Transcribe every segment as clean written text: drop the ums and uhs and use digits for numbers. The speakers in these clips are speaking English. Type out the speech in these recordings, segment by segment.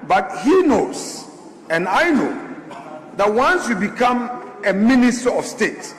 But he knows, and I know, that once you become a minister of state,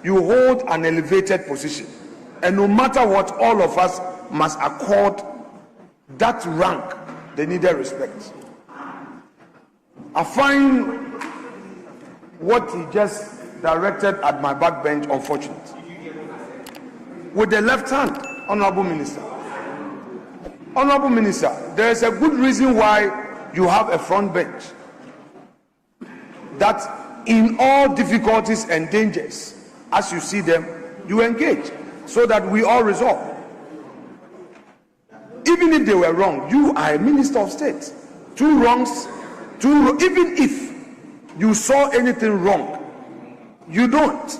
you hold an elevated position. And no matter what, all of us must accord that rank the needed respect. I find what he just directed at my backbench unfortunate. With the left hand, Honorable Minister. Honorable Minister, there is a good reason why you have a front bench. That in all difficulties and dangers, as you see them, you engage so that we all resolve. Even if they were wrong, you are a minister of state. Two wrongs, even if you saw anything wrong, you don't.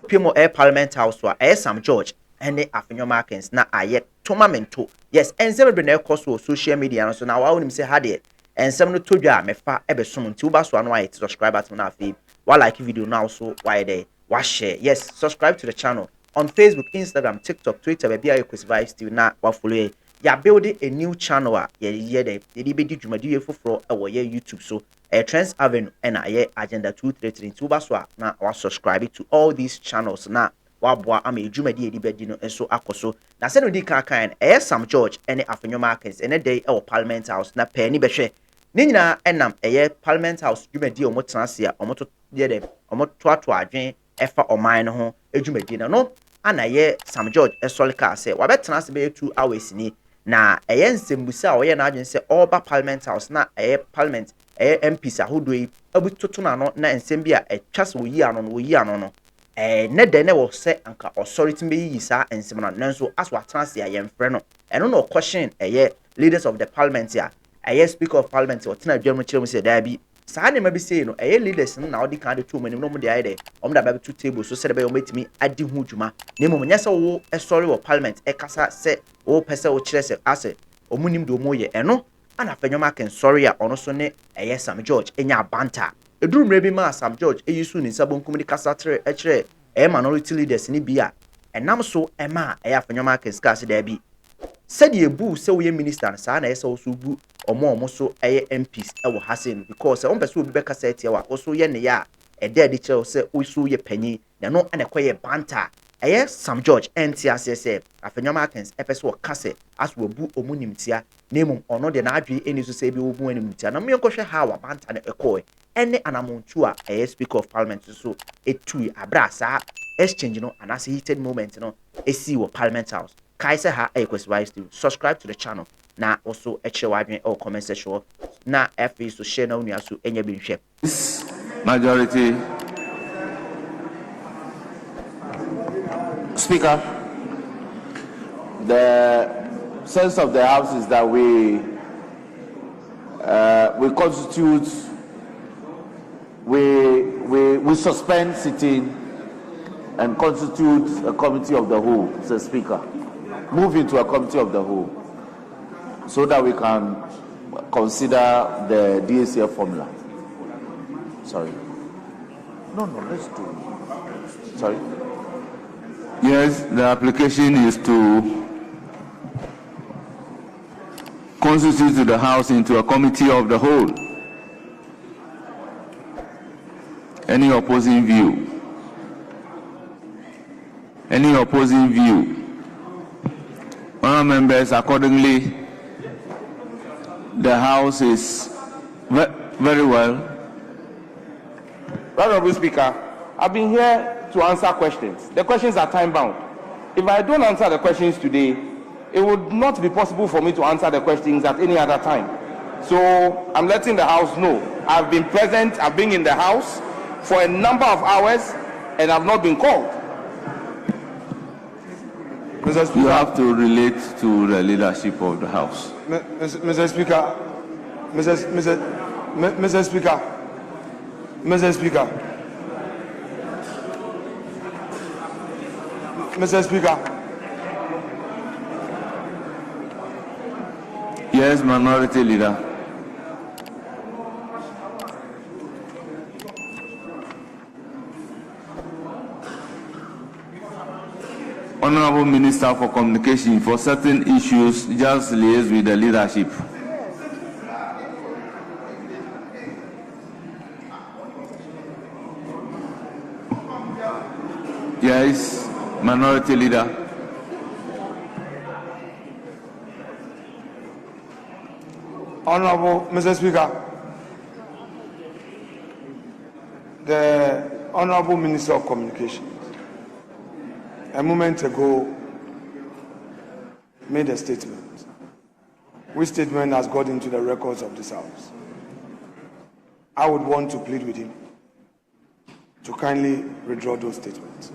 Pimo Air Parliament House wa Sam George and the Afenyo Markin na aye tournamento. Yes, and several been course social media and so now I want him say had it. And some no to ya me fa ebe sum ti uba so anu aye subscribe to na feed. Why like video now so why there? Why share? Yes, subscribe to the channel on Facebook, Instagram, TikTok, Twitter. Baby, I Kwesi vibes still na wa follow. Ya building a new channel. Yeah, the be di jumadi for our YouTube so. Trends Avenue and Agenda 233 to so na wa subscribe to all these channels na wa boa am e jumadi edi bedino enso akoso na se no di kan Sam George and Afenyo Markin and day our Parliament House na pani behwe ni nyina enam Parliament House jumadi omo tenase a omo to de omo to adwen efa oman no ho ejumadi na no ana Sam George esolika se wa betenase be 2 hours ni na nsembusa a oye na adwen se oba Parliament House na Parliament MPs ahodo abutoto na no na ensem bi a etwase wo yi ano no ne de ne wo se anka authority be yi sa ensem na nanso aso atenase a yemfre no eno no question leaders of the parliament ya speaker of parliament o tena adwam kire mu se da bi saa ne ma bi sei no leaders na odi kan de to manim no mo de aye om da ba to table so se de be o metimi adi hu dwuma ne mo nya se wo sorry wo parliament kasa se wo pese wo kire se ase omunim do mo ye eno ana Afenyo Markin sorry a ono so ne Sam George enya banta eduru mre bi ma Sam George eyisu ni sabonkum di kasa tre ekire minority leaders ni bia enam so ema Afenyo Markin ska se da bi said ye bu se we minister na sa na ye se wo so bu omo so MPs e wo hasen because on person obi be kasa etia wa wo so ye ne ya de kire se wo so ye panyi na no ana kwaye banta Sam George NTSS Afenyo Markin epeso kase as we bu omunimtia nemum ono de na adwe eni so se bi wo bu animtia na me nkwohwe ha wa banta na ekoe ene anamontu a speaker of parliament so etui abrasa exchange no anase heated moment no esi wo Parliament House kai se ha Kwesi vibes still subscribe to the channel na also eche wadwen or comment section na FA so share na unia so enya bi nhwe majority Speaker, the sense of the House is that we suspend sitting and constitute a committee of the whole, says Speaker. Move into a committee of the whole so that we can consider the DACF formula. Sorry. No, let's do it. Sorry. Yes, the application is to constitute the House into a committee of the whole. Any opposing view? Any opposing view? Honourable members, accordingly, the House is very well. Honourable Speaker, I've been here to answer questions. The questions are time bound. If I don't answer the questions today, it would not be possible for me to answer the questions at any other time. So I'm letting the House know. I've been present, I've been in the House for a number of hours and I've not been called. Mr. Speaker, you have to relate to the leadership of the House. Mr. Speaker, Mr. Speaker, Mr. Speaker, Mr. Speaker. Yes, Minority Leader. Honorable Minister for Communication, for certain issues, just liaise with the leadership. Yes, Minority Leader. Honorable Mr. Speaker, the Honorable Minister of Communications a moment ago made a statement, which statement has got into the records of this House. I would want to plead with him to kindly withdraw those statements.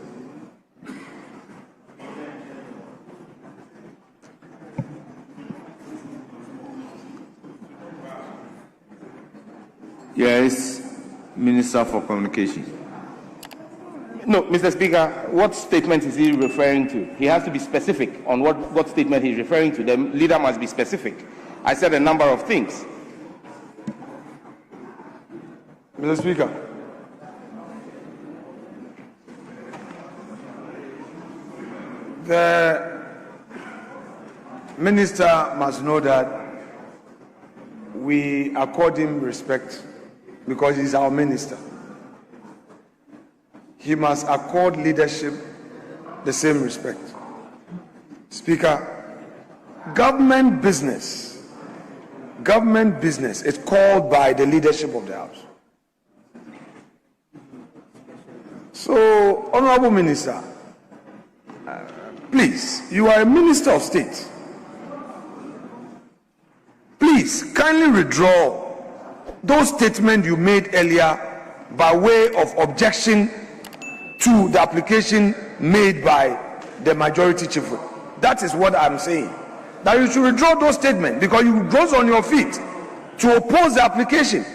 Yes, Minister for Communication. No, Mr. Speaker, what statement is he referring to? He has to be specific on what statement he's referring to. The leader must be specific. I said a number of things. Mr. Speaker, the minister must know that we accord him respect because he's our minister. He must accord leadership the same respect. Speaker, government business is called by the leadership of the House. So, Honorable Minister, please, you are a Minister of State. Please, kindly withdraw those statements you made earlier by way of objection to the application made by the majority chief whip. That is what I'm saying. That you should withdraw those statements because you rose on your feet to oppose the application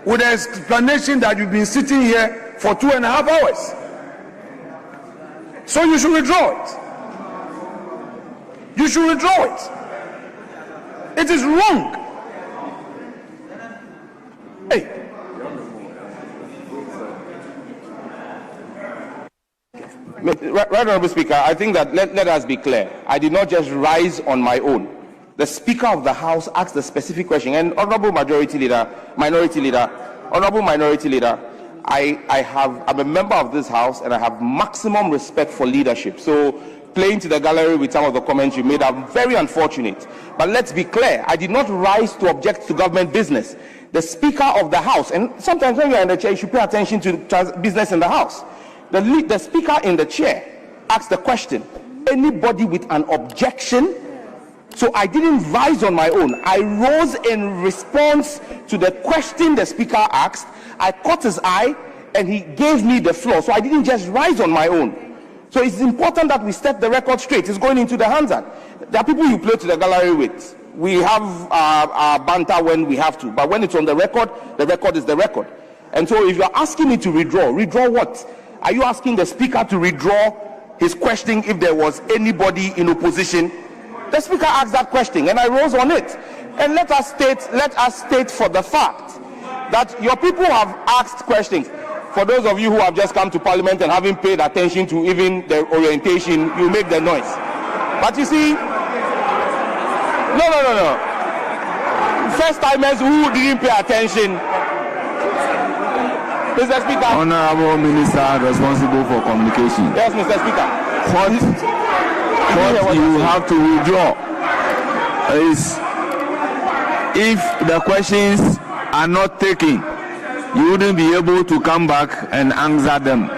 with the explanation that you've been sitting here for 2.5 hours. So you should withdraw it. You should withdraw it. It is wrong. Hey. Right, Honorable Speaker, I think that let us be clear. I did not just rise on my own. The Speaker of the House asked a specific question, and Honorable Minority Leader, Honorable Minority Leader, I'm a member of this House, and I have maximum respect for leadership. So, playing to the gallery with some of the comments you made are very unfortunate. But let's be clear, I did not rise to object to government business. The Speaker of the House, and sometimes when you're in the chair, you should pay attention to business in the House. The Speaker in the chair asked the question, anybody with an objection? So I didn't rise on my own. I rose in response to the question the Speaker asked. I caught his eye and he gave me the floor. So I didn't just rise on my own. So it's important that we set the record straight. It's going into the Hansard. There are people you play to the gallery with. We have our banter when we have to. But when it's on the record is the record. And so if you're asking me to withdraw what? Are you asking the Speaker to withdraw his question if there was anybody in opposition? The Speaker asked that question and I rose on it. And let us state for the fact that your people have asked questions. For those of you who have just come to Parliament and haven't paid attention to even the orientation, you make the noise. But you see, no. First timers who didn't pay attention. Mr. Speaker. Honorable Minister responsible for communication. Yes, Mr. Speaker. What you have to withdraw is if the questions are not taken, you wouldn't be able to come back and answer them.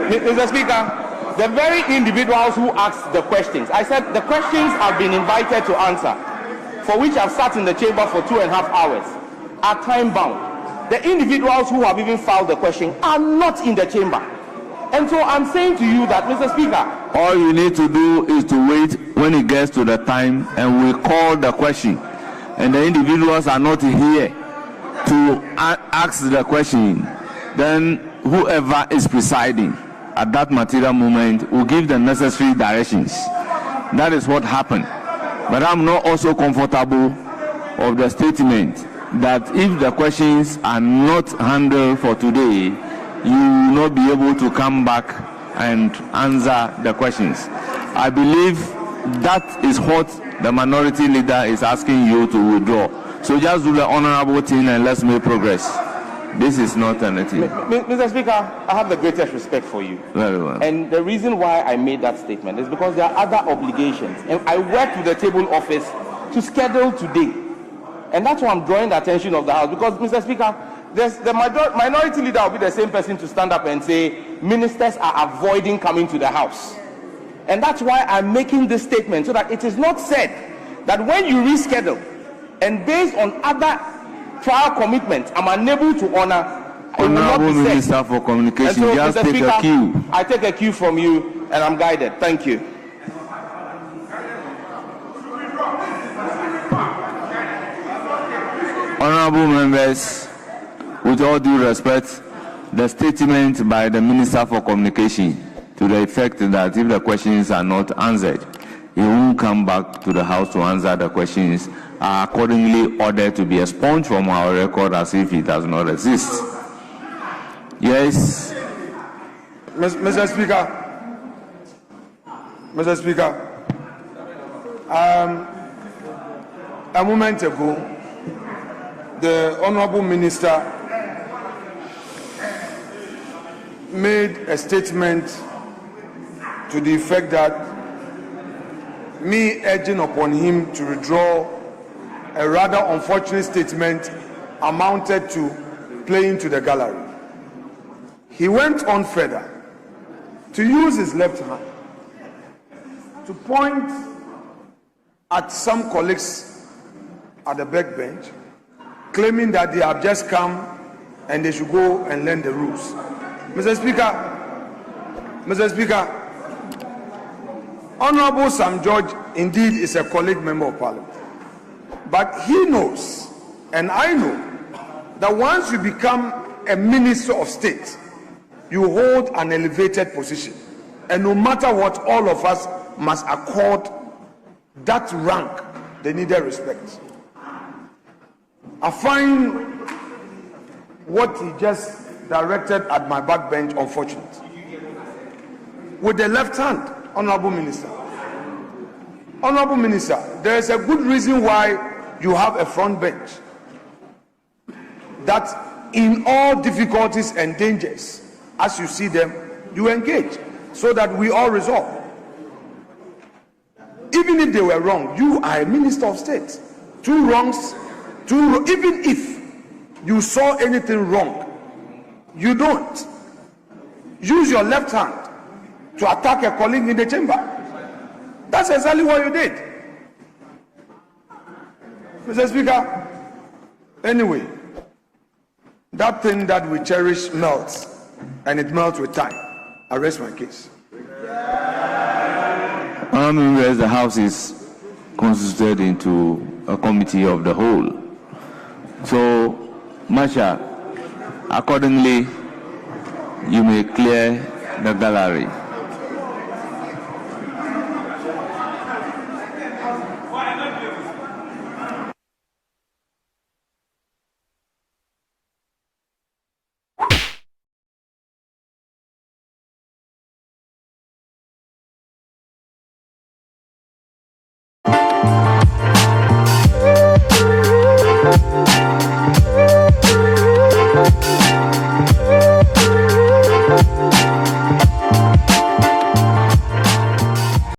Mr. Speaker, the very individuals who asked the questions, I said the questions have been invited to answer, for which I've sat in the chamber for 2.5 hours, are time bound. The individuals who have even filed the question are not in the chamber. And so I'm saying to you that, Mr. Speaker, all you need to do is to wait when it gets to the time and we call the question. And the individuals are not here to ask the question. Then whoever is presiding at that material moment will give the necessary directions. That is what happened. But I'm not also comfortable of the statement that if the questions are not handled for today, you will not be able to come back and answer the questions. I believe that is what the minority leader is asking you to withdraw. So just do the honorable thing and let's make progress. This is not anything. Mr. Speaker, I have the greatest respect for you. Very well. And the reason why I made that statement is because there are other obligations. And I worked with the table office to schedule today. And that's why I'm drawing the attention of the House. Because, Mr. Speaker, the minority leader will be the same person to stand up and say, ministers are avoiding coming to the House. And that's why I'm making this statement, so that it is not said that when you reschedule, and based on other trial commitments, I'm unable to honor. Honorable Minister for Communication, so, just Mr. take Speaker, a cue. I take a cue from you, and I'm guided. Thank you. Honorable members, with all due respect, the statement by the Minister for Communication to the effect that if the questions are not answered, he won't come back to the House to answer the questions, are accordingly ordered to be expunged from our record as if it does not exist. Yes. Mr. Speaker, a moment ago, the Honorable Minister made a statement to the effect that me urging upon him to withdraw a rather unfortunate statement amounted to playing to the gallery. He went on further to use his left hand to point at some colleagues at the back bench, claiming that they have just come and they should go and learn the rules. Mr. Speaker, Honorable Sam George indeed is a colleague member of Parliament. But he knows, and I know, that once you become a minister of state, you hold an elevated position. And no matter what, all of us must accord that rank the needed respect. I find what he just directed at my backbench unfortunate. With the left hand, Honorable Minister. Honorable Minister, there is a good reason why you have a front bench. That in all difficulties and dangers, as you see them, you engage so that we all resolve. Even if they were wrong, you are a minister of state. Even if you saw anything wrong, you don't use your left hand to attack a colleague in the chamber. That's exactly what you did. Mr. Speaker, anyway, that thing that we cherish melts, and it melts with time. I rest my case. Members, the House is constituted into a committee of the whole. So, Masha, accordingly, you may clear the gallery.